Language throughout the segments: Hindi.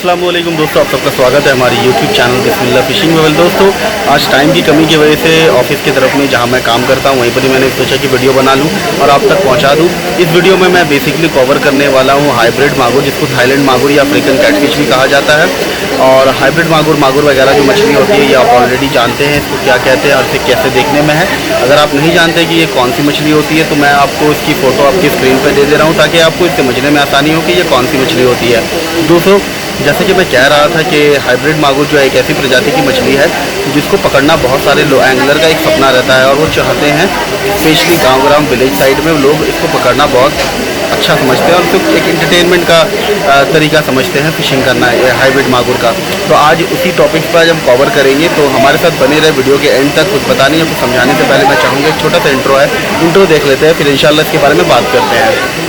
अस्सलाम वालेकुम दोस्तों, आप सबका स्वागत है हमारे YouTube चैनल बिस्मिल्लाह फिशिंग में। दोस्तों आज टाइम की कमी की वजह से ऑफिस की तरफ में जहां मैं काम करता हूं वहीं पर ही मैंने सोचा कि वीडियो बना लूं और आप तक पहुंचा दूं। इस वीडियो में मैं बेसिकली कवर करने वाला हूं हाइब्रिड मागुर, जिसको थाईलैंड मागुर या अफ्रीकन कैटफिश भी कहा जाता है। और हाइब्रिड मागुर वगैरह जो मछली होती है ये आप ऑलरेडी जानते हैं इसको क्या कहते हैं और इसे कैसे देखने में है। अगर आप नहीं जानते कि ये कौन सी मछली होती है तो मैं आपको इसकी फ़ोटो आपकी स्क्रीन पर दे रहा हूँ ताकि आपको इसे समझने में आसानी हो कि ये कौन सी मछली होती है। दोस्तों जैसे कि मैं कह रहा था कि हाइब्रिड मागुर जो है एक ऐसी प्रजाति की मछली है जिसको पकड़ना बहुत सारे एंगलर का एक सपना रहता है और वो चाहते हैं, स्पेशली गांव विलेज साइड में लोग इसको पकड़ना बहुत अच्छा समझते हैं और उसको एक एंटरटेनमेंट का तरीका समझते हैं फिशिंग करना है हाइब्रिड मागुर का। तो आज उसी टॉपिक पर आज हम कवर करेंगे, तो हमारे साथ बने रहे वीडियो के एंड तक। कुछ बताने या कुछ समझाने से पहले मैं चाहूँगा एक छोटा सा इंट्रो है, इंट्रो देख लेते हैं, फिर इंशाल्लाह इसके बारे में बात करते हैं।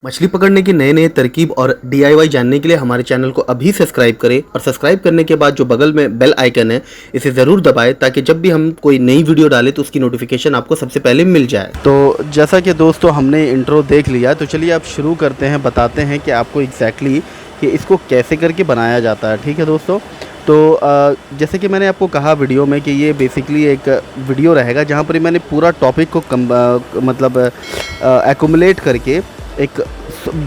मछली पकड़ने की नए तरकीब और DIY जानने के लिए हमारे चैनल को अभी सब्सक्राइब करें और सब्सक्राइब करने के बाद जो बगल में बेल आइकन है इसे ज़रूर दबाएं ताकि जब भी हम कोई नई वीडियो डालें तो उसकी नोटिफिकेशन आपको सबसे पहले मिल जाए। तो जैसा कि दोस्तों हमने इंट्रो देख लिया, तो चलिए आप शुरू करते हैं, बताते हैं कि आपको एग्जैक्टली कि इसको कैसे करके बनाया जाता है। ठीक है दोस्तों, तो जैसे कि मैंने आपको कहा वीडियो में कि ये बेसिकली एक वीडियो रहेगा जहाँ पर मैंने पूरा टॉपिक को मतलब एक्यूमुलेट करके एक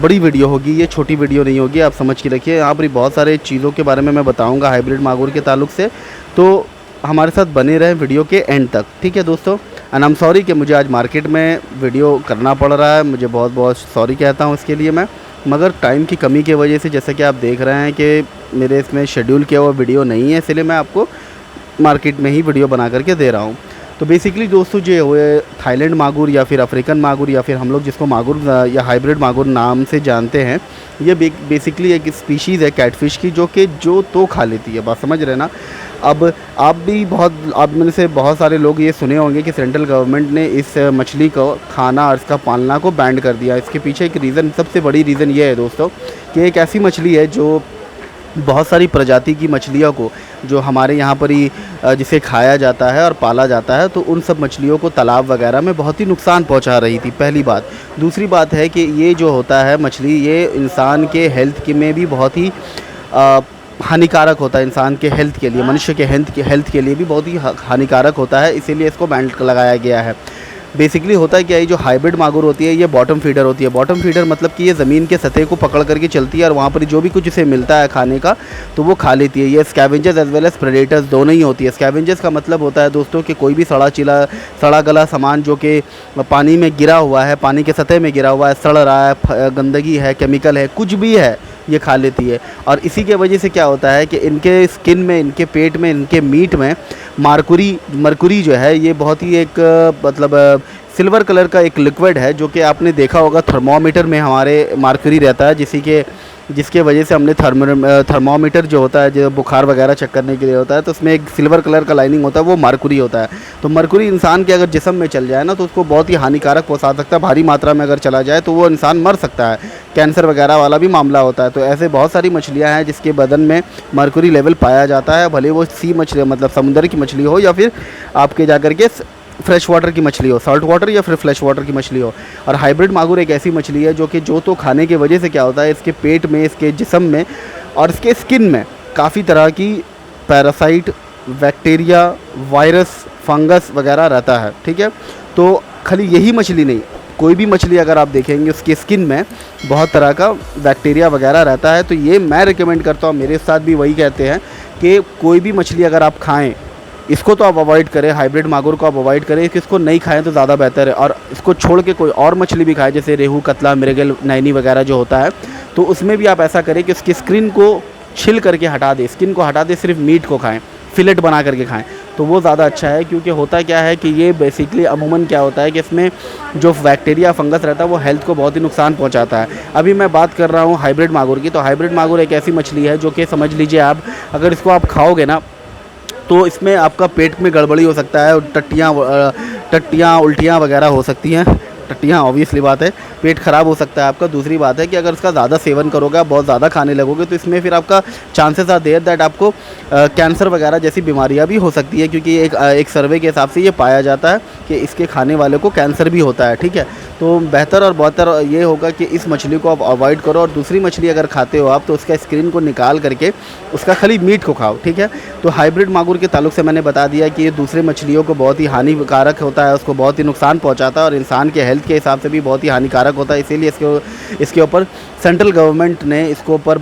बड़ी वीडियो होगी, ये छोटी वीडियो नहीं होगी, आप समझ के रखिए। यहाँ पर बहुत सारे चीज़ों के बारे में मैं बताऊंगा हाइब्रिड मागुर के ताल्लुक से, तो हमारे साथ बने रहे वीडियो के एंड तक। ठीक है दोस्तों, एंड आई एम सॉरी कि मुझे आज मार्केट में वीडियो करना पड़ रहा है, मुझे बहुत बहुत सॉरी कहता हूँ इसके लिए मैं, मगर टाइम की कमी की वजह से जैसे कि आप देख रहे हैं कि मेरे इसमें शेड्यूल किया हुआ वीडियो नहीं है, इसलिए मैं आपको मार्केट में ही वीडियो बना करके दे रहा हूँ। तो बेसिकली दोस्तों जो हुए थाईलैंड मागुर या फिर अफ्रीकन मागुर या फिर हम लोग जिसको मागुर या हाइब्रिड मागुर नाम से जानते हैं, ये बेसिकली एक स्पीशीज़ है कैटफ़िश की जो तो खा लेती है, बात समझ रहे ना। अब आप में से बहुत सारे लोग ये सुने होंगे कि सेंट्रल गवर्नमेंट ने इस मछली को खाना और इसका पालना को बैन कर दिया। इसके पीछे एक रीज़न, सबसे बड़ी रीज़न ये है दोस्तों कि एक ऐसी मछली है जो बहुत सारी प्रजाति की मछलियों को जो हमारे यहाँ पर ही जिसे खाया जाता है और पाला जाता है, तो उन सब मछलियों को तालाब वगैरह में बहुत ही नुकसान पहुँचा रही थी, पहली बात। दूसरी बात है कि ये जो होता है मछली, ये इंसान के हेल्थ के में भी बहुत ही हानिकारक होता है, इंसान के हेल्थ के लिए, मनुष्य के हेल्थ के लिए भी बहुत ही हानिकारक होता है, इसीलिए इसको बैन लगाया गया है। बेसिकली होता है क्या, ये जो हाइब्रिड मागुर होती है ये बॉटम फीडर होती है। बॉटम फीडर मतलब कि ये ज़मीन के सतह को पकड़ करके चलती है और वहाँ पर जो भी कुछ इसे मिलता है खाने का तो वो खा लेती है। ये scavengers as well as predators दोनों ही होती है। स्कैवेंजर्स का मतलब होता है दोस्तों कि कोई भी सड़ा गला सामान जो कि पानी में गिरा हुआ है, पानी के सतह में गिरा हुआ है, सड़ रहा है, गंदगी है, केमिकल है, कुछ भी है, ये खा लेती है। और इसी के वजह से क्या होता है कि इनके स्किन में, इनके पेट में, इनके मीट में मरकुरी जो है ये बहुत ही एक मतलब सिल्वर कलर का एक लिक्विड है जो कि आपने देखा होगा थर्मोमीटर में हमारे मरकुरी रहता है, जिसके वजह से हमने थर्मोमीटर जो होता है जो बुखार वगैरह चेक करने के लिए होता है, तो उसमें एक सिल्वर कलर का लाइनिंग होता है, वो मरकुरी होता है। तो मरकुरी इंसान के अगर जिस्म में चल जाए ना तो उसको बहुत ही हानिकारक पहुंचा सकता है। भारी मात्रा में अगर चला जाए तो वो इंसान मर सकता है, कैंसर वगैरह वाला भी मामला होता है। तो ऐसे बहुत सारी मछलियाँ हैं जिसके बदन में मरकुरी लेवल पाया जाता है, भले वो सी मछली मतलब समुद्र की मछली हो या फिर आपके जाकर के फ्रेश वाटर की मछली हो, सॉल्ट वाटर या फिर फ्रेश वाटर की मछली हो। और हाइब्रिड मागुर एक ऐसी मछली है जो कि जो तो खाने की वजह से क्या होता है, इसके पेट में, इसके जिस्म में और इसके स्किन में काफ़ी तरह की पैरासाइट, बैक्टीरिया, वायरस, फंगस वगैरह रहता है। ठीक है, तो खाली यही मछली नहीं, कोई भी मछली अगर आप देखेंगे उसके स्किन में बहुत तरह का बैक्टीरिया वगैरह रहता है। तो ये मैं रिकमेंड करता हूँ, मेरे साथ भी वही कहते हैं कि कोई भी मछली अगर आप खाएँ इसको तो आप अवॉइड करें, हाइब्रिड मागुर को आप अवॉइड करें, कि इसको नहीं खाएं तो ज़्यादा बेहतर है। और इसको छोड़ के कोई और मछली भी खाएं, जैसे रेहू, कतला, मृगल, नैनी वगैरह जो होता है, तो उसमें भी आप ऐसा करें कि उसकी स्किन को छिल करके हटा दें, स्किन को हटा दें, सिर्फ मीट को खाएं, फिलेट बना करके खाएं, तो वो ज़्यादा अच्छा है। क्योंकि होता क्या है कि ये बेसिकली अमूमन क्या होता है कि इसमें जो बैक्टीरिया फंगस रहता है वो हेल्थ को बहुत ही नुकसान पहुंचाता है। अभी मैं बात कर रहा हूँ हाइब्रिड मागुर की, तो हाइब्रिड मागुर एक ऐसी मछली है जो कि समझ लीजिए आप अगर इसको आप खाओगे ना तो इसमें आपका पेट में गड़बड़ी हो सकता है, टट्टियाँ उल्टियाँ वगैरह हो सकती हैं। टट्टियाँ ऑब्वियसली बात है, पेट ख़राब हो सकता है आपका। दूसरी बात है कि अगर इसका ज़्यादा सेवन करोगे, आप बहुत ज़्यादा खाने लगोगे, तो इसमें फिर आपका चांसेस आर देयर दैट आपको कैंसर वगैरह जैसी बीमारियाँ भी हो सकती है। क्योंकि एक सर्वे के हिसाब से ये पाया जाता है कि इसके खाने वाले को कैंसर भी होता है। ठीक है, तो बेहतर और बेहतर ये होगा कि इस मछली को आप अवॉइड करो, और दूसरी मछली अगर खाते हो आप तो उसका स्क्रीन को निकाल करके उसका खाली मीट को खाओ, ठीक है। तो हाइब्रिड मांगुर के ताल्लुक से मैंने बता दिया कि ये दूसरे मछलियों को बहुत ही हानिकारक होता है, उसको बहुत ही नुकसान पहुंचाता है और इंसान के हेल्थ के हिसाब से भी बहुत ही हानिकारक होता है। इसीलिए इसके ऊपर सेंट्रल गवर्नमेंट ने इसके ऊपर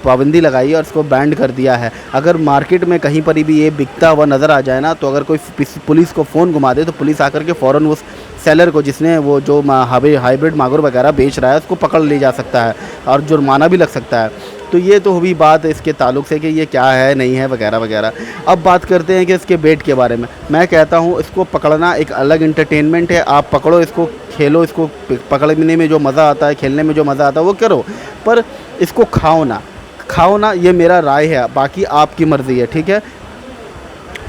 पाबंदी लगाई और इसको बैंड कर दिया है। अगर मार्केट में कहीं पर भी ये बिकता हुआ नज़र आ जाए ना, तो अगर कोई पुलिस को फ़ोन घुमा दे तो पुलिस आकर के फ़ौरन उस सेलर को, जिसने वो जो हाइब्रिड मांगुर वगैरह बेच रहा है, उसको पकड़ ले जा सकता है और जुर्माना भी लग सकता है। तो ये तो हुई बात इसके ताल्लुक से कि ये क्या है नहीं है वगैरह वगैरह। अब बात करते हैं कि इसके बेट के बारे में। मैं कहता हूँ इसको पकड़ना एक अलग इंटरटेनमेंट है। आप पकड़ो इसको, खेलो इसको, पकड़ने में जो मज़ा आता है, खेलने में जो मज़ा आता है वो करो, पर इसको खाओ ना, ये मेरा राय है, बाकी आपकी मर्ज़ी है, ठीक है।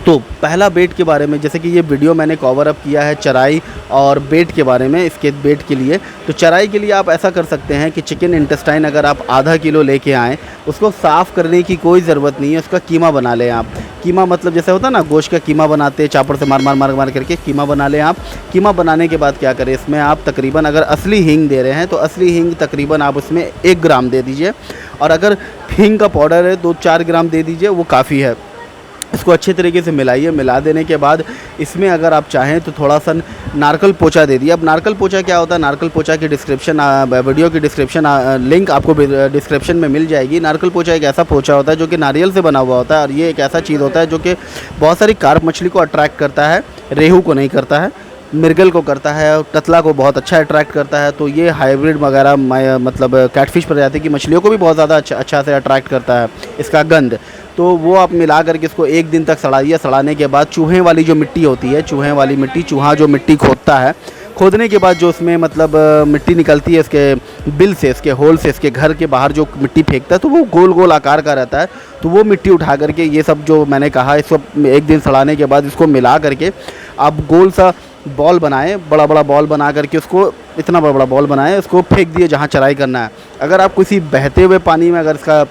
तो पहला बेट के बारे में, जैसे कि ये वीडियो मैंने कवर अप किया है चराई और बेट के बारे में, इसके बेट के लिए। तो चराई के लिए आप ऐसा कर सकते हैं कि चिकन इंटेस्टाइन अगर आप आधा किलो लेके आएँ, उसको साफ़ करने की कोई ज़रूरत नहीं है, उसका कीमा बना लें आप। कीमा मतलब जैसे होता है ना, गोश्त का कीमा बनाते हैं, चापर से मार करके कीमा बना लें आप। कीमा बनाने के बाद क्या करें, इसमें आप तकरीबन अगर असली हींग दे रहे हैं तो असली हींग तकरीबन आप उसमें 1 ग्राम दे दीजिए, और अगर हींग का पाउडर है तो 4 ग्राम दे दीजिए, वो काफ़ी है। इसको अच्छे तरीके से मिलाइए। मिला देने के बाद इसमें अगर आप चाहें तो थोड़ा सा नारकल पोचा दे दिए। अब नारकल पोचा क्या होता है, नारकल पोचा की डिस्क्रिप्शन, वीडियो की डिस्क्रिप्शन लिंक आपको डिस्क्रिप्शन में मिल जाएगी। नारकल पोचा एक ऐसा पोचा होता है जो कि नारियल से बना हुआ होता है, और ये एक ऐसा चीज़ होता है जो कि बहुत सारी कार्प मछली को अट्रैक्ट करता है, रेहू को नहीं करता है, मिर्गल को करता है, कतला को बहुत अच्छा अट्रैक्ट करता है। तो ये हाइब्रिड वगैरह मतलब कैटफिश प्रजाति की मछलियों को भी बहुत ज़्यादा अच्छा से अट्रैक्ट करता है इसका गंध। तो वो आप मिला करके इसको 1 दिन तक सड़ाइए। सड़ाने के बाद चूहे वाली जो मिट्टी होती है, चूहे वाली मिट्टी, चूहा जो मिट्टी खोदता है, खोदने के बाद जो उसमें मतलब मिट्टी निकलती है इसके बिल से, इसके होल से, इसके घर के बाहर जो मिट्टी फेंकता है तो वो गोल गोल आकार का रहता है। तो वो मिट्टी उठा करके, ये सब जो मैंने कहा, इसको 1 दिन सड़ाने के बाद इसको मिला करके आप गोल सा बॉल बनाएं, बड़ा बड़ा बॉल बना करके उसको, इतना बड़ा बड़ा बॉल बनाएं, उसको फेंक दिए जहाँ चराई करना है। अगर आप किसी बहते हुए पानी में अगर इसका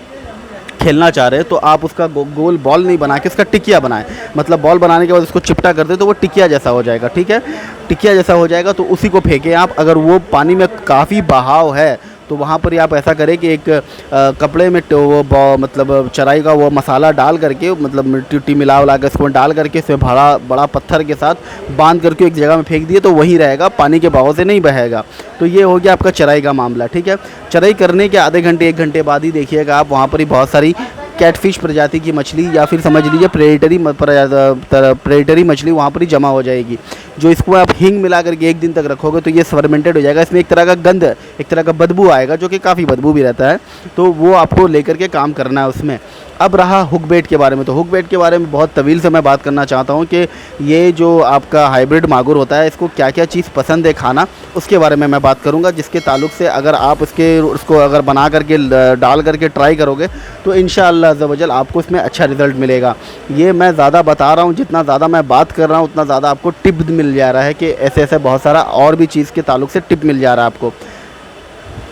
खेलना चाह रहे हैं तो आप उसका गोल बॉल नहीं बना के इसका टिकिया बनाएं। मतलब बॉल बनाने के बाद उसको चिपटा कर दे तो वो टिकिया जैसा हो जाएगा, ठीक है। टिकिया जैसा हो जाएगा तो उसी को फेंकें आप। अगर वो पानी में काफ़ी बहाव है तो वहाँ पर आप ऐसा करें कि एक कपड़े में वो मतलब चराई का वो मसाला डाल करके, मतलब मिट्टी उट्टी मिला उला कर इसको डाल करके इसमें बड़ा पत्थर के साथ बांध करके एक जगह में फेंक दिए तो वहीं रहेगा, पानी के बहाव से नहीं बहेगा। तो ये हो गया आपका चराई का मामला, ठीक है। चराई करने के आधे घंटे 1 घंटे बाद ही देखिएगा आप, वहाँ पर ही बहुत सारी कैटफिश प्रजाति की मछली, या फिर समझ लीजिए प्रेडेटरी मछली वहाँ पर ही जमा हो जाएगी। जो इसको आप हींग मिला करके 1 दिन तक रखोगे तो ये फर्मेंटेड हो जाएगा। इसमें एक तरह का गंध, एक तरह का बदबू आएगा, जो कि काफ़ी बदबू भी रहता है। तो वो आपको लेकर के काम करना है उसमें। अब रहा हुक बेट के बारे में, तो हुक बेट के बारे में बहुत तवील से मैं बात करना चाहता हूँ कि ये जो आपका हाइब्रिड मांगुर होता है, इसको क्या क्या चीज़ पसंद है खाना, उसके बारे में मैं बात करूँगा। जिसके ताल्लुक से अगर आप उसको अगर बना करके डाल करके ट्राई करोगे तो इंशाअल्लाह अज़्ज़ा वजल आपको इसमें अच्छा रिज़ल्ट मिलेगा। ये मैं ज़्यादा बता रहा हूँ, जितना ज़्यादा मैं बात कर रहा हूँ उतना ज़्यादा आपको टिप मिल जा रहा है कि ऐसे ऐसे बहुत सारा और भी चीज़ के ताल्लुक से टिप मिल जा रहा है आपको।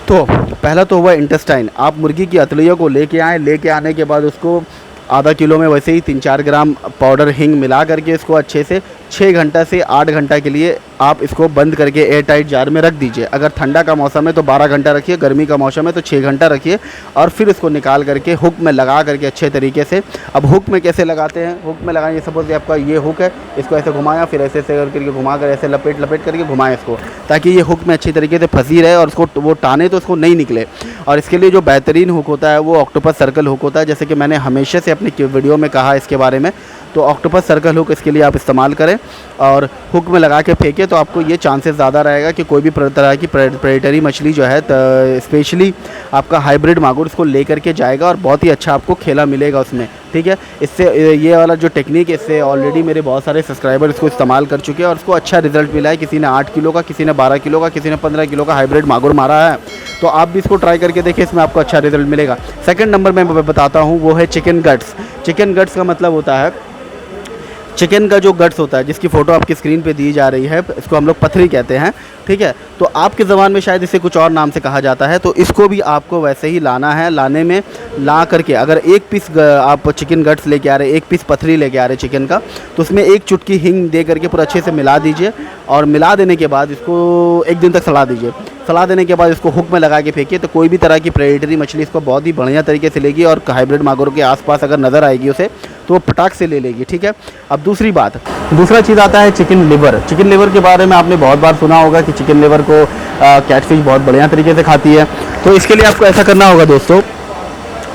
तो पहला तो हुआ इंटेस्टाइन। आप मुर्गी की अतलियों को लेके आएँ, लेके आने के बाद उसको आधा किलो में वैसे ही 3-4 ग्राम पाउडर हींग मिला करके इसको अच्छे से 6 घंटा से 8 घंटा के लिए आप इसको बंद करके एयर टाइट जार में रख दीजिए। अगर ठंडा का मौसम है तो 12 घंटा रखिए, गर्मी का मौसम है तो 6 घंटा रखिए, और फिर इसको निकाल करके हुक में लगा करके अच्छे तरीके से। अब हुक में कैसे लगाते हैं, हुक में लगाएंगे, सपोज आपका ये हुक है, इसको ऐसे घुमाया, फिर ऐसे ऐसे करके घुमा कर ऐसे लपेट करके घुमाएं इसको, ताकि ये हुक में अच्छी तरीके से फंसी रहे और उसको वो टाने तो उसको नहीं निकले। और इसके लिए जो बेहतरीन हुक होता है वो ऑक्टोपस सर्कल हुक होता है, जैसे कि मैंने हमेशा से अपनी वीडियो में कहा इसके बारे में। तो ऑक्टोपस सर्कल हुक इसके लिए आप इस्तेमाल करें और हुक में लगा के फेंकें, तो आपको ये चांसेस ज़्यादा रहेगा कि कोई भी तरह की प्रेडेटरी मछली जो है, स्पेशली आपका हाइब्रिड मांगुर, इसको लेकर के जाएगा और बहुत ही अच्छा आपको खेला मिलेगा उसमें, ठीक है। इससे ये वाला जो टेक्निक है, इससे ऑलरेडी मेरे बहुत सारे सब्सक्राइबर इसको इस्तेमाल कर चुके हैं और उसको अच्छा रिजल्ट मिला है। किसी ने 8 किलो का, किसी ने 12 किलो का, किसी ने 15 किलो का हाइब्रिड मांगुर मारा है। तो आप भी इसको ट्राई करके देखिए, इसमें आपको अच्छा रिजल्ट मिलेगा। सेकंड नंबर में मैं बताता हूँ वो है चिकन गट्स। चिकन गट्स का मतलब होता है चिकन का जो गट्स होता है, जिसकी फ़ोटो आपकी स्क्रीन पे दी जा रही है, इसको हम लोग पथरी कहते हैं, ठीक है। तो आपके ज़बान में शायद इसे कुछ और नाम से कहा जाता है। तो इसको भी आपको वैसे ही लाना है। लाने में ला करके अगर एक पीस आप चिकन गट्स लेके आ रहे, एक पीस पथरी लेके आ रहे चिकन का, तो उसमें एक चुटकी हींग दे करके पूरा अच्छे से मिला दीजिए। और मिला देने के बाद इसको एक दिन तक सड़ा दीजिए। सड़ा देने के बाद इसको हुक में लगा के फेंकिए, तो कोई भी तरह की प्रेडेटरी मछली इसको बहुत ही बढ़िया तरीके से लेगी। और हाइब्रिड मागुर के आसपास अगर नज़र आएगी उसे, तो वो पटाख से ले लेगी, ठीक है। अब दूसरा चीज़ आता है चिकन लिवर। चिकन लिवर के बारे में आपने बहुत बार सुना होगा कि चिकन लिवर को कैटफिश बहुत बढ़िया तरीके से खाती है। तो इसके लिए आपको ऐसा करना होगा दोस्तों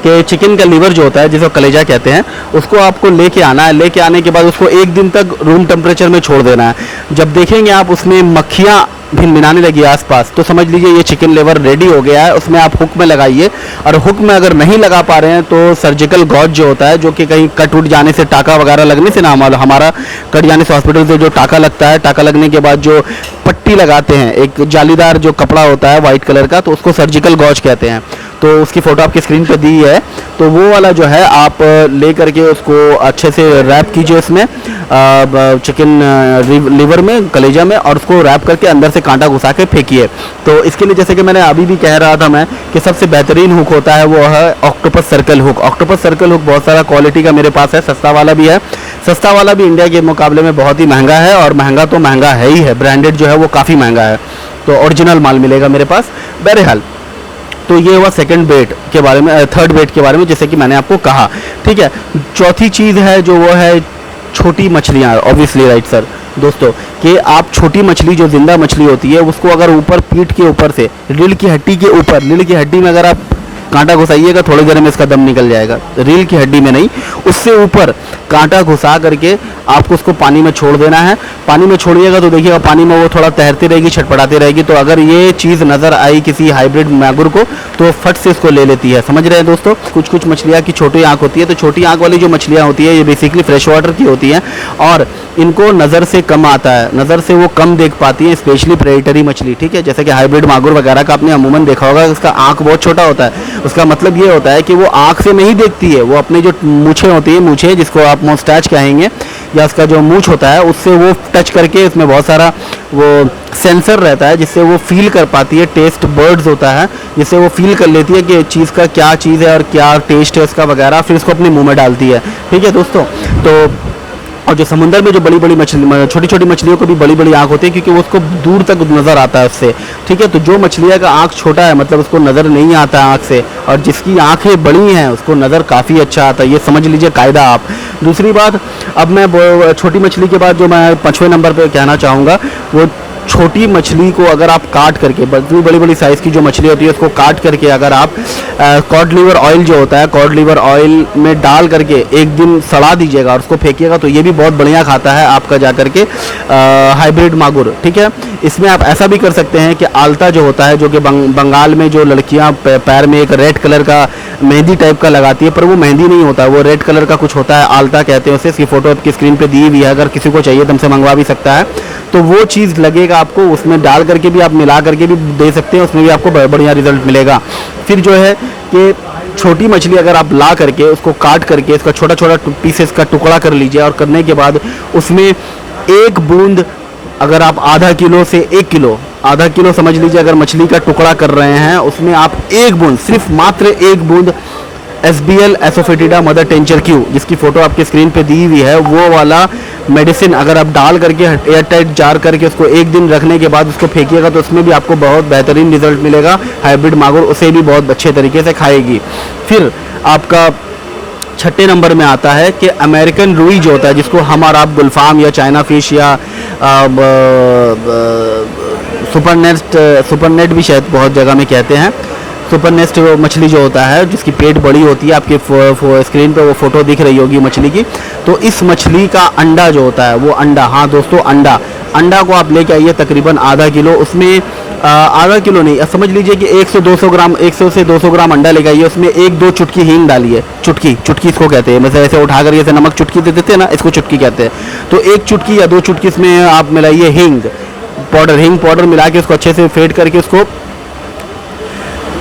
कि चिकन का लिवर जो होता है, जिसे कलेजा कहते हैं, उसको आपको लेके आना है। लेके आने के बाद उसको एक दिन तक रूम टेम्परेचर में छोड़ देना है। जब देखेंगे आप उसमें मक्खियाँ भिनभिनाने लगी आसपास, तो समझ लीजिए ये चिकन लिवर रेडी हो गया है। उसमें आप हुक में लगाइए। और हुक में अगर नहीं लगा पा रहे हैं तो सर्जिकल गॉज जो होता है, जो कि कहीं कट उठ जाने से, टाका वगैरह लगने से ना, हमारा कट जाने से हॉस्पिटल से जो टाका लगता है, टाका लगने के बाद जो पट्टी लगाते हैं, एक जालीदार जो कपड़ा होता है वाइट कलर का, तो उसको सर्जिकल गॉज कहते हैं। तो उसकी फ़ोटो आपकी स्क्रीन पे दी है। तो वो वाला जो है आप ले करके उसको अच्छे से रैप कीजिए उसमें, चिकन लिवर में, कलेजा में, और उसको रैप करके अंदर से कांटा घुसा के फेंकिए। तो इसके लिए जैसे कि मैंने अभी भी कह रहा था मैं कि सबसे बेहतरीन हुक होता है वो है octopus circle hook. Octopus circle hook बहुत सारा क्वालिटी का मेरे पास है, सस्ता वाला भी है। सस्ता वाला भी इंडिया के मुकाबले में बहुत ही महंगा है, और महंगा तो महंगा है ही है, ब्रांडेड जो है वो काफ़ी महंगा है। तो ओरिजिनल माल मिलेगा मेरे पास। बहरहाल, तो ये हुआ सेकंड बेट के बारे में, थर्ड बेट के बारे में, जैसे कि मैंने आपको कहा, ठीक है। चौथी चीज़ है जो वो है छोटी मछलियाँ। ऑब्वियसली राइट सर दोस्तों, कि आप छोटी मछली, जो जिंदा मछली होती है, उसको अगर ऊपर पीठ के ऊपर से, रील की हड्डी के ऊपर, रील की हड्डी में अगर आप कांटा घुसाइएगा, थोड़ी देर में इसका दम निकल जाएगा। रील की हड्डी में नहीं, उससे ऊपर कांटा घुसा करके आपको उसको पानी में छोड़ देना है। पानी में छोड़िएगा तो देखिएगा पानी में वो थोड़ा तैरती रहेगी, छटपटाती रहेगी। तो अगर ये चीज़ नज़र आई किसी हाइब्रिड मागुर को, तो फट से इसको ले लेती है। समझ रहे हैं दोस्तों। कुछ मछलियाँ की छोटी आँख होती है, तो छोटी आँख वाली जो मछलियाँ होती है, ये बेसिकली फ्रेश वाटर की होती हैं, और इनको नज़र से कम आता है, नज़र से वो कम देख पाती हैं, स्पेशली प्रेडेटरी मछली, ठीक है। जैसे कि हाइब्रिड मागुर वगैरह का आपने अमूमन देखा होगा, उसका आँख बहुत छोटा होता है। उसका मतलब ये होता है कि वो आँख से नहीं देखती है, वो अपने जो मूछें होती है, मूछें जिसको आप मोस्टैच कहेंगे, या उसका जो मूछ होता है, उससे वो टच करके, इसमें बहुत सारा वो सेंसर रहता है जिससे वो फील कर पाती है। टेस्ट बर्ड्स होता है जिससे वो फील कर लेती है कि चीज़ का क्या चीज़ है और क्या टेस्ट है उसका वगैरह, फिर इसको अपने मुंह में डालती है, ठीक है दोस्तों। तो और जो समुंदर में जो बड़ी बड़ी मछली, छोटी छोटी मछलियों को भी बड़ी बड़ी आँख होती है, क्योंकि वो उसको दूर तक नज़र आता है उससे, ठीक है। तो जो मछलियाँ का आँख छोटा है, मतलब उसको नज़र नहीं आता आँख से, और जिसकी आँखें बड़ी हैं उसको नज़र काफ़ी अच्छा आता है। ये समझ लीजिए कायदा आप। दूसरी बात, अब मैं छोटी मछली के बाद जो मैं 5वें नंबर पर कहना चाहूँगा, वो छोटी मछली को अगर आप काट करके, बड़ी बड़ी साइज़ की जो मछली होती है उसको काट करके अगर आप कॉड लिवर ऑयल जो होता है, कॉड लिवर ऑयल में डाल करके एक दिन सड़ा दीजिएगा और उसको फेंकिएगा, तो ये भी बहुत बढ़िया खाता है आपका जा करके हाइब्रिड मागुर, ठीक है। इसमें आप ऐसा भी कर सकते हैं कि आलता जो होता है, जो कि बंगाल में जो लड़कियां पैर में एक रेड कलर का मेहंदी टाइप का लगाती है, पर वो मेहंदी नहीं होता, वो रेड कलर का कुछ होता है, आलता कहते हैं उसे। इसकी फ़ोटो आपकी स्क्रीन पे दी हुई है, अगर किसी को चाहिए तो हमसे मंगवा भी सकता है। तो वो चीज़ लगेगा आपको, उसमें डाल करके भी आप मिला करके भी दे सकते हैं, उसमें भी आपको बढ़िया रिजल्ट मिलेगा। फिर जो है कि छोटी मछली अगर आप ला करके उसको काट करके इसका छोटा छोटा पीसेस का टुकड़ा कर लीजिए, और करने के बाद उसमें एक बूंद, अगर आप आधा किलो से 1 किलो, आधा किलो समझ लीजिए अगर मछली का टुकड़ा कर रहे हैं, उसमें आप एक बूंद, सिर्फ मात्र एक बूंद SBL एसोफेटिडा मदर टेंचर क्यू, जिसकी फ़ोटो आपके स्क्रीन पे दी हुई है, वो वाला मेडिसिन अगर आप डाल करके एयर टाइट जार करके उसको एक दिन रखने के बाद उसको फेंकिएगा, तो उसमें भी आपको बहुत बेहतरीन रिजल्ट मिलेगा। हाइब्रिड मागुर उसे भी बहुत अच्छे तरीके से खाएगी। फिर आपका 6ठे नंबर में आता है कि अमेरिकन रुई जो होता है, जिसको हम और आप गुलफाम या चाइना फिश या सुपरनेट भी शायद बहुत जगह में कहते हैं। सुपर नेस्ट मछली जो होता है, जिसकी पेट बड़ी होती है, आपके स्क्रीन पे वो फ़ोटो दिख रही होगी मछली की। तो इस मछली का अंडा जो होता है, वो अंडा, हाँ दोस्तों, अंडा को आप लेके आइए तकरीबन आधा किलो। उसमें आधा किलो नहीं, समझ लीजिए कि 100 से 200 ग्राम अंडा लेके आइए। उसमें 1-2 चुटकी हींग डालिए। चुटकी इसको कहते हैं, मतलब ऐसे उठा कर जैसे नमक चुटकी दे देते हैं ना, इसको चुटकी कहते हैं। तो 1 चुटकी या 2 चुटकी इसमें आप मिलाइए हींग पाउडर मिला के उसको अच्छे से फेंट करके उसको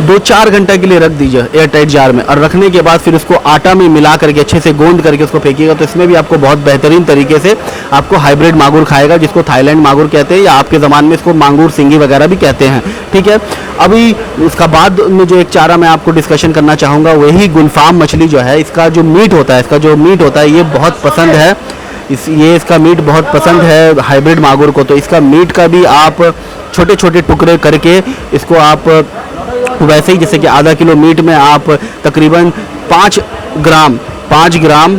2-4 घंटे के लिए रख दीजिए एयर टाइट जार में, और रखने के बाद फिर उसको आटा में मिला करके अच्छे से गोंद करके उसको फेंकिएगा, तो इसमें भी आपको बहुत बेहतरीन तरीके से आपको हाइब्रिड मांगुर खाएगा, जिसको थाईलैंड मांगुर कहते हैं, या आपके ज़बान में इसको मांगुर सिंगी वगैरह भी कहते हैं। ठीक है, अभी उसका बाद में जो एक चारा मैं आपको डिस्कशन करना चाहूँगा वही गुलफाम मछली जो है, इसका जो मीट होता है ये बहुत पसंद है, इसका मीट बहुत पसंद है हाइब्रिड मांगुर को। तो इसका मीट का भी आप छोटे छोटे टुकड़े करके इसको आप वैसे ही, जैसे कि आधा किलो मीट में आप तकरीबन 5 ग्राम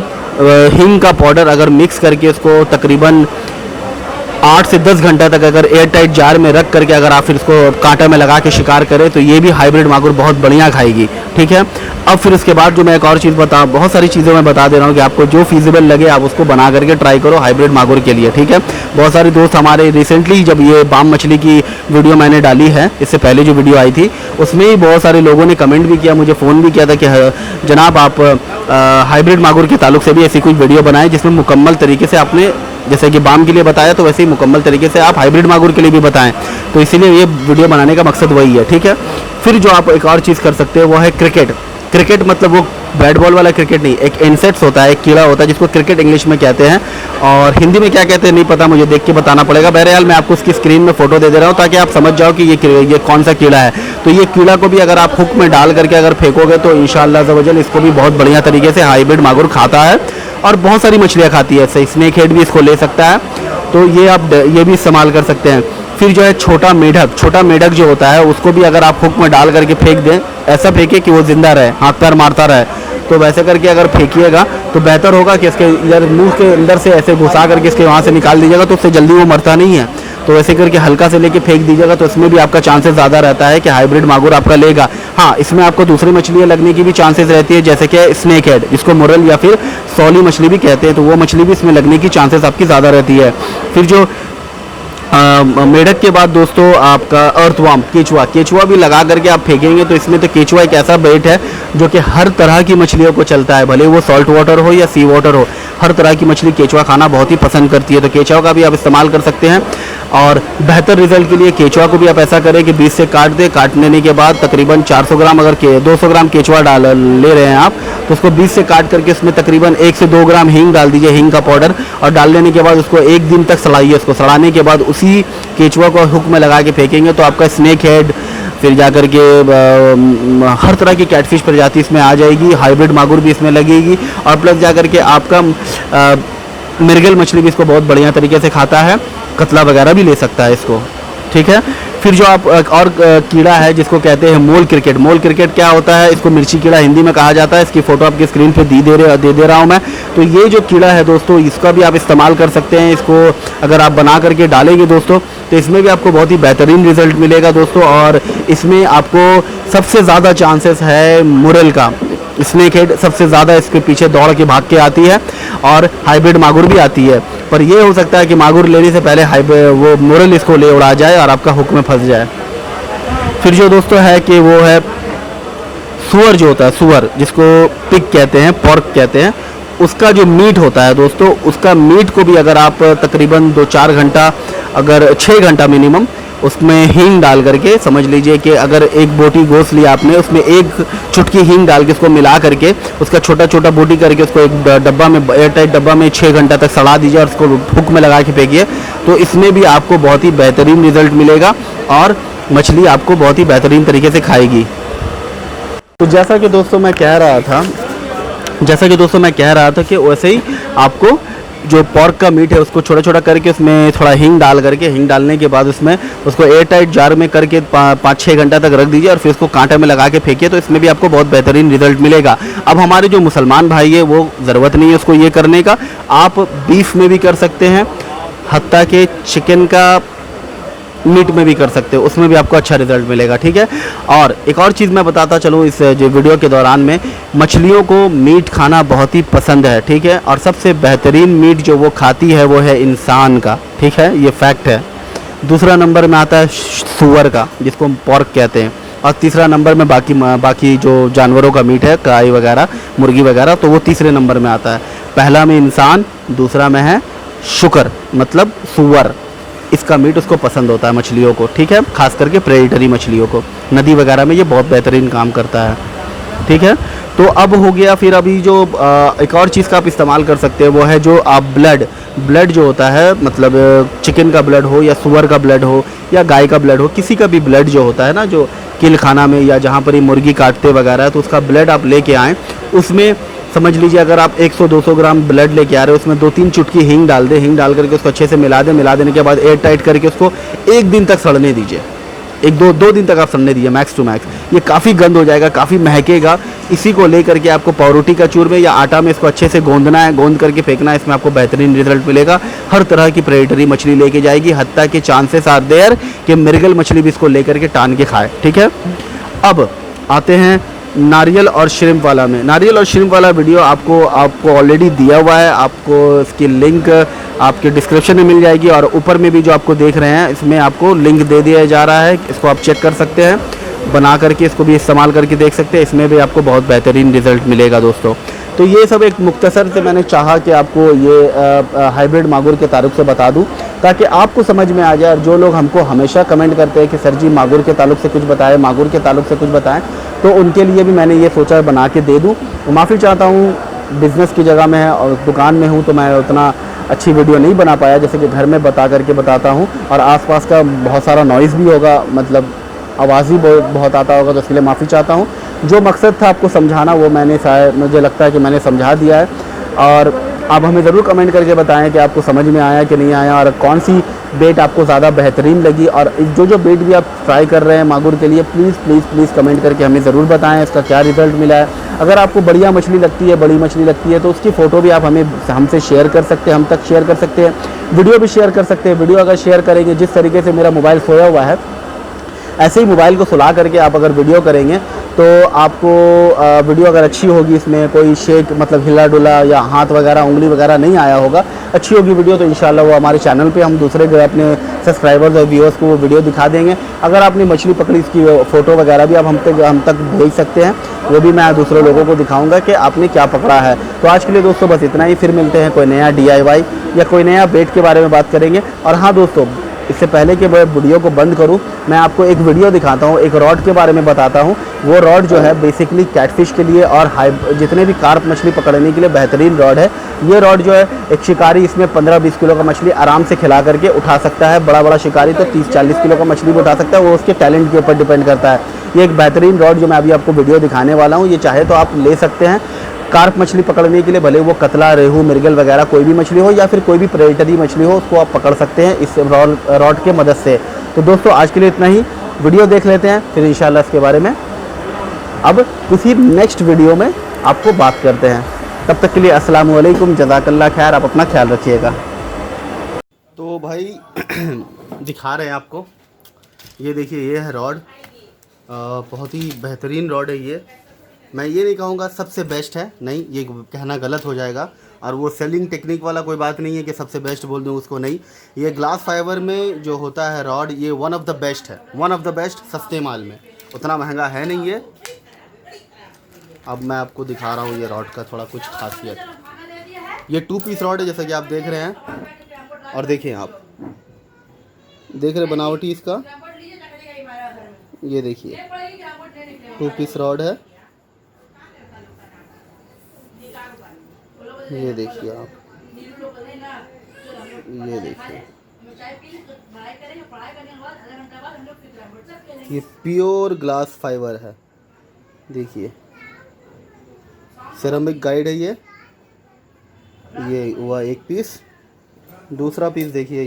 हींग का पाउडर अगर मिक्स करके इसको तकरीबन 8 से 10 घंटा तक अगर एयर टाइट जार में रख करके अगर आप फिर इसको कांटा में लगा के शिकार करें, तो ये भी हाइब्रिड मांगुर बहुत बढ़िया खाएगी। ठीक है, अब फिर उसके बाद जो मैं एक और चीज़ बहुत सारी चीज़ें मैं बता दे रहा हूँ कि आपको जो फीजिबल लगे आप उसको बना करके ट्राई करो हाइब्रिड मांगुर के लिए। ठीक है, बहुत सारे दोस्त हमारे रिसेंटली जब ये बाम मछली की वीडियो मैंने डाली है, इससे पहले जो वीडियो आई थी उसमें ही बहुत सारे लोगों ने कमेंट भी किया, मुझे फ़ोन भी किया था कि जनाब आप हाइब्रिड मांगुर के ताल्लुक से भी ऐसी कोई वीडियो बनाए जिसमें मुकम्मल तरीके से आपने जैसे कि बाम के लिए बताया, तो वैसे ही मुकम्मल तरीके से आप हाइब्रिड मांगुर के लिए भी बताएं। तो इसीलिए ये वीडियो बनाने का मकसद वही है। ठीक है, फिर जो आप एक और चीज़ कर सकते हैं वो है क्रिकेट मतलब वो बैट बॉल वाला क्रिकेट नहीं, एक इंसेक्ट्स होता है, एक कीड़ा होता है जिसको क्रिकेट इंग्लिश में कहते हैं, और हिंदी में क्या कहते हैं नहीं पता, मुझे देख के बताना पड़ेगा। बहरहाल मैं आपको उसकी स्क्रीन में फोटो दे दे रहा हूँ ताकि आप समझ जाओ कि ये कौन सा कीड़ा है। तो ये कीड़ा को भी अगर आप हुक में डाल करके अगर फेंकोगे तो इंशाअल्लाह ज़वजल इसको भी बहुत बढ़िया तरीके से हाइब्रिड मांगुर खाता है, और बहुत सारी मछलियाँ खाती है, ऐसे स्नेक हेड भी इसको ले सकता है, तो ये आप ये भी इस्तेमाल कर सकते हैं। फिर जो है छोटा मेढक जो होता है उसको भी अगर आप हुक में डाल करके फेंक दें, ऐसा फेंके कि वो जिंदा रहे, हाथ पैर मारता रहे, तो वैसे करके अगर फेंकिएगा तो बेहतर होगा कि इसके इधर मुंह के अंदर से ऐसे घुसा करके इसके वहाँ से निकाल दीजिएगा, तो उससे जल्दी वो मरता नहीं है। तो वैसे करके हल्का से लेके फेंक दीजिएगा, तो इसमें भी आपका चांसेस ज़्यादा रहता है कि हाइब्रिड मांगुर आपका लेगा। हाँ, इसमें आपको दूसरी मछलियाँ लगने की भी चांसेस रहती है, जैसे कि स्नेक हेड जिसको मुरल या फिर सौली मछली भी कहते हैं, तो वो मछली भी इसमें लगने की चांसेस आपकी ज़्यादा रहती है। फिर जो मेढक के बाद दोस्तों आपका अर्थवार्म केचुआ भी लगा करके आप फेंकेंगे, तो इसमें तो केचुआ एक ऐसा बेट है जो कि हर तरह की मछलियों को चलता है, भले वो सॉल्ट वाटर हो या सी वाटर हो, हर तरह की मछली केचुआ खाना बहुत ही पसंद करती है। तो केचुआ का भी आप इस्तेमाल कर सकते हैं, और बेहतर रिजल्ट के लिए केचुआ को भी आप ऐसा करें कि बीच से काट दें, काट लेने के बाद तकरीबन 400 ग्राम अगर 200 ग्राम केचुआ ले रहे हैं आप, तो उसको बीच से काट करके उसमें तकरीबन 1 से 2 ग्राम हींग डाल दीजिए, हींग का पाउडर, और डाल लेने के बाद उसको 1 दिन तक सड़ाइए। उसको सड़ाने के बाद उसी केचुआ को हुक में लगा के फेंकेंगे, तो आपका स्नेक हेड फिर जाकर के हर तरह की कैटफिश प्रजाति इसमें आ जाएगी, हाइब्रिड मांगुर भी इसमें लगेगी, और प्लस जाकर के आपका मृगल मछली भी इसको बहुत बढ़िया तरीके से खाता है, कतला वगैरह भी ले सकता है इसको। ठीक है, फिर जो आप और कीड़ा है जिसको कहते हैं मोल क्रिकेट क्या होता है, इसको मिर्ची कीड़ा हिंदी में कहा जाता है, इसकी फ़ोटो आपकी स्क्रीन पे दे रहा हूँ मैं। तो ये जो कीड़ा है दोस्तों, इसका भी आप इस्तेमाल कर सकते हैं, इसको अगर आप बना करके डालेंगे दोस्तों, तो इसमें भी आपको बहुत ही बेहतरीन रिजल्ट मिलेगा दोस्तों। और इसमें आपको सबसे ज़्यादा चांसेस है मुरल का, स्नेक हेड सबसे ज़्यादा इसके पीछे दौड़ के भाग के आती है, और हाइब्रिड मांगुर भी आती है, पर ये हो सकता है कि मांगुर लेने से पहले वो मुरल इसको ले उड़ा जाए और आपका हुक में फंस जाए। फिर जो दोस्तों है कि वो है सुअर जो होता है, सुअर जिसको पिग कहते हैं, पोर्क कहते हैं, उसका जो मीट होता है दोस्तों, उसका मीट को भी अगर आप तकरीबन 2-4 घंटा अगर 6 घंटा मिनिमम उसमें हींग डाल करके, समझ लीजिए कि अगर एक बोटी गोश्त लिया आपने, उसमें 1 चुटकी हींग डाल के उसको मिला करके उसका छोटा छोटा बोटी करके उसको एक डब्बा में, एयर टाइट डब्बा में 6 घंटा तक सड़ा दीजिए और उसको हुक में लगा के फेंकिए, तो इसमें भी आपको बहुत ही बेहतरीन रिजल्ट मिलेगा और मछली आपको बहुत ही बेहतरीन तरीके से खाएगी। तो जैसा कि दोस्तों मैं कह रहा था कि वैसे ही आपको जो पोर्क का मीट है उसको छोटा छोटा करके उसमें थोड़ा हींग डाल करके, हींग डालने के बाद उसमें उसको एयर टाइट जार में करके 5-6 घंटा तक रख दीजिए और फिर उसको कांटे में लगा के फेंकिए, तो इसमें भी आपको बहुत बेहतरीन रिजल्ट मिलेगा। अब हमारे जो मुसलमान भाई है वो ज़रूरत नहीं है उसको ये करने का, आप बीफ में भी कर सकते हैं, हत्ता के चिकन का मीट में भी कर सकते हो, उसमें भी आपको अच्छा रिजल्ट मिलेगा। ठीक है, और एक और चीज़ मैं बताता चलूँ इस जो वीडियो के दौरान में, मछलियों को मीट खाना बहुत ही पसंद है। ठीक है, और सबसे बेहतरीन मीट जो वो खाती है वो है इंसान का। ठीक है, ये फैक्ट है। दूसरा नंबर में आता है सूअर का जिसको हम पोर्क कहते हैं, और तीसरा नंबर में बाकी जो जानवरों का मीट है, गाय वगैरह, मुर्गी वगैरह, तो वो तीसरे नंबर में आता है। पहला में इंसान, दूसरा में है शुकर मतलब सूअर, इसका मीट उसको पसंद होता है मछलियों को, ठीक है, खास करके प्रेडेटरी मछलियों को। नदी वगैरह में ये बहुत बेहतरीन काम करता है, ठीक है। तो अब हो गया, फिर अभी जो एक और चीज़ का आप इस्तेमाल कर सकते हैं वो है जो आप ब्लड जो होता है, मतलब चिकन का ब्लड हो या सुअर का ब्लड हो या गाय का ब्लड हो, किसी का भी ब्लड जो होता है ना, जो किल खाना में या जहाँ पर ये मुर्गी काटते वगैरह है, तो उसका ब्लड आप लेके आएँ। उसमें समझ लीजिए अगर आप 100-200 ग्राम ब्लड लेके आ रहे हो, उसमें 2-3 चुटकी हींग डाल दें। हींग डाल करके उसको अच्छे से मिला दें। मिला देने के बाद एयर टाइट करके उसको 1 दिन तक सड़ने दीजिए। 1-2 दिन तक आप सड़ने दीजिए मैक्स टू मैक्स। ये काफ़ी गंद हो जाएगा, काफ़ी महकेगा। इसी को लेकर के आपको पावरोटी का चूर में या आटा में इसको अच्छे से गोंदना है, गोंद करके फेंकना है। इसमें आपको बेहतरीन रिजल्ट मिलेगा। हर तरह की प्रेडेटरी मछली लेके जाएगी, हत्ता के चांसेस आर देयर कि मृगल मछली भी इसको लेकर के टान के खाए, ठीक है। अब आते हैं नारियल और श्रिम्प वाला में। नारियल और श्रिम्प वाला वीडियो आपको ऑलरेडी दिया हुआ है। आपको इसकी लिंक आपके डिस्क्रिप्शन में मिल जाएगी, और ऊपर में भी जो आपको देख रहे हैं इसमें आपको लिंक दे दिया जा रहा है। इसको आप चेक कर सकते हैं, बना करके इसको भी इस्तेमाल करके देख सकते हैं। इसमें भी आपको बहुत बेहतरीन रिजल्ट मिलेगा दोस्तों। तो ये सब एक मुख्तसर से मैंने चाहा कि आपको ये हाइब्रिड मांगुर के ताल्लुक से बता दूं, ताकि आपको समझ में आ जाए। और जो लोग हमको हमेशा कमेंट करते हैं कि सर जी मांगुर के ताल्लुक से कुछ बताएं, मांगुर के ताल्लुक से कुछ बताएं, तो उनके लिए भी मैंने ये सोचा बना के दे दूँ। माफ़ी चाहता हूँ, बिज़नेस की जगह में है और दुकान में हूँ, तो मैं उतना अच्छी वीडियो नहीं बना पाया जैसे कि घर में बता करके बताता हूँ। और आसपास का बहुत सारा नॉइज़ भी होगा, मतलब आवाज़ ही बहुत आता होगा, तो इसके लिए माफ़ी चाहता हूँ। जो मकसद था आपको समझाना वो मैंने शायद, मुझे लगता है कि मैंने समझा दिया है। और आप हमें ज़रूर कमेंट करके बताएं कि आपको समझ में आया कि नहीं आया, और कौन सी बेट आपको ज़्यादा बेहतरीन लगी। और जो बेट भी आप ट्राई कर रहे हैं मांगुर के लिए, प्लीज़ प्लीज़ प्लीज़ कमेंट करके हमें ज़रूर बताएं इसका क्या रिज़ल्ट मिला है। अगर आपको बढ़िया मछली लगती है, बड़ी मछली लगती है, तो उसकी फ़ोटो भी आप हमसे शेयर कर सकते हैं, हम तक शेयर कर सकते हैं, वीडियो भी शेयर कर सकते हैं। वीडियो अगर शेयर करेंगे, जिस तरीके से मेरा मोबाइल सोया हुआ है, ऐसे ही मोबाइल को सुला करके आप अगर वीडियो करेंगे तो आपको वीडियो अगर अच्छी होगी, इसमें कोई शेक मतलब हिला डुला या हाथ वगैरह उंगली वगैरह नहीं आया होगा, अच्छी होगी वीडियो, तो इंशाल्लाह वो हमारे चैनल पे हम दूसरे अपने सब्सक्राइबर्स और व्यूअर्स को वो वीडियो दिखा देंगे। अगर आपने मछली पकड़ी, इसकी फ़ोटो वगैरह भी आप हम तक भेज सकते हैं, वो भी मैं दूसरे लोगों को दिखाऊँगा कि आपने क्या पकड़ा है। तो आज के लिए दोस्तों बस इतना ही। फिर मिलते हैं कोई नया DIY या कोई नया बेट के बारे में बात करेंगे। और हाँ दोस्तों, इससे पहले कि मैं वीडियो को बंद करूं, मैं आपको एक वीडियो दिखाता हूं, एक रॉड के बारे में बताता हूं। वो रॉड जो है बेसिकली कैटफिश के लिए और जितने भी कार्प मछली पकड़ने के लिए बेहतरीन रॉड है। ये रॉड जो है एक शिकारी इसमें 15-20 किलो का मछली आराम से खिला करके उठा सकता है। बड़ा शिकारी तो 30-40 किलो का मछली भी उठा सकता है, वो उसके टैलेंट के ऊपर डिपेंड करता है। ये एक बेहतरीन रॉड जो मैं अभी आपको वीडियो दिखाने वाला हूँ, ये चाहे तो आप ले सकते हैं कार्प मछली पकड़ने के लिए, भले वो कतला, रेहू, मृगल वगैरह कोई भी मछली हो या फिर कोई भी प्रेडेटरी मछली हो, उसको आप पकड़ सकते हैं इस रॉड के मदद से। तो दोस्तों आज के लिए इतना ही। वीडियो देख लेते हैं, फिर इंशाल्लाह इसके बारे में अब किसी नेक्स्ट वीडियो में आपको बात करते हैं। तब तक के लिए अस्सलाम वालेकुम, जज़ाकल्लाह खैर, आप अपना ख्याल रखिएगा। तो भाई दिखा रहे हैं आपको, ये देखिए, ये है रॉड, बहुत ही बेहतरीन रॉड है ये। मैं ये नहीं कहूँगा सबसे बेस्ट है, नहीं, ये कहना गलत हो जाएगा। और वो सेलिंग टेक्निक वाला कोई बात नहीं है कि सबसे बेस्ट बोल दूँ उसको, नहीं। ये ग्लास फाइबर में जो होता है रॉड, ये वन ऑफ द बेस्ट है, वन ऑफ द बेस्ट, सस्ते माल में, उतना महंगा है नहीं ये। अब मैं आपको दिखा रहा हूँ ये रॉड का थोड़ा कुछ खासियत। ये 2 पीस रॉड है जैसा कि आप देख रहे हैं। और देखिए, आप देख रहे बनावटी इसका, ये देखिए 2 पीस रॉड है। ये देखिए आप, ये देखिए, ये प्योर ग्लास फाइबर है। देखिए सिरेमिक गाइड है ये हुआ 1 पीस। दूसरा पीस देखिए,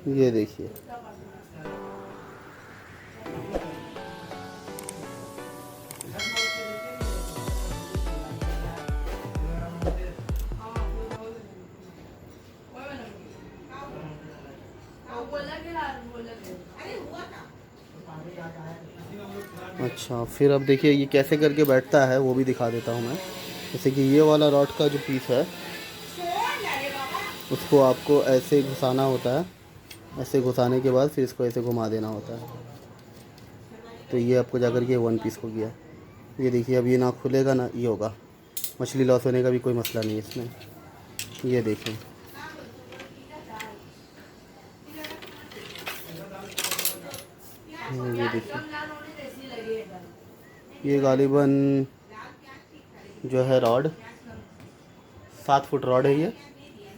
ये देखिए, अच्छा। फिर अब देखिए ये कैसे करके बैठता है वो भी दिखा देता हूँ मैं। जैसे कि ये वाला रॉड का जो पीस है, उसको आपको ऐसे घुसाना होता है, ऐसे घुसाने के बाद फिर इसको ऐसे घुमा देना होता है, तो ये आपको जाकर के 1 पीस हो गया। ये देखिए, अब ये ना खुलेगा ना ये होगा, मछली लॉस होने का भी कोई मसला नहीं है इसमें। ये देखिए, ये देखिए, ये गालिबन जो है रॉड 7 फुट रॉड है ये।